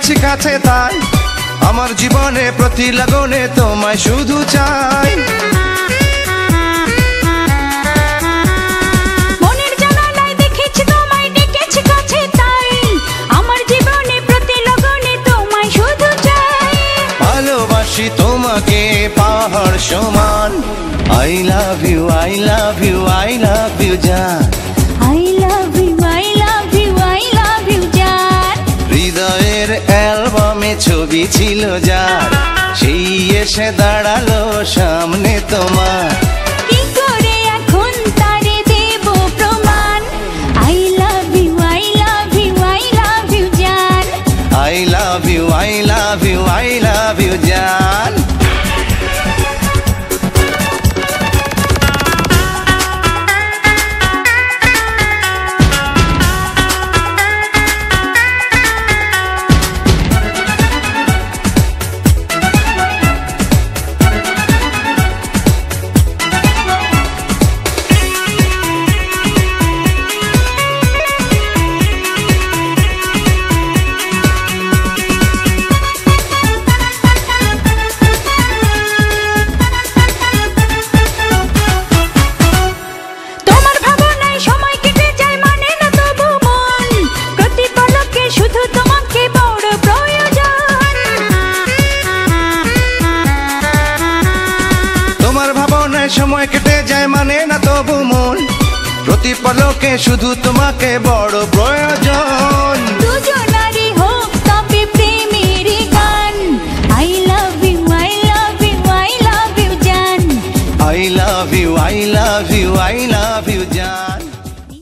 ডেকেছি কাছে তাই আমার জীবনে প্রতি লগনে তোমায় শুধু চাই। মনের জানালায় দেখেছি তোমায় ডেকেছি কাছে তাই আমার জীবনে প্রতি লগনে তোমায় শুধু চাই। ভালোবাসি তোমাকে পাহাড় সমান। I love you, I love you, I love you জান। I love you, I love you, I love you জান। হৃদয়ের অ্যালবামে ছবি ছিল যার, সেই এসে দাঁড়ালো সামনে তোমার। কি করে এখন তারে দেব প্রমাণ? I love you, I love you, I love you জান। I love you, I love you, I love you জান। সময় কেটে যায় মানে না তবু মন, প্রতি পলকে শুধু তোমাকে বড় প্রয়োজন।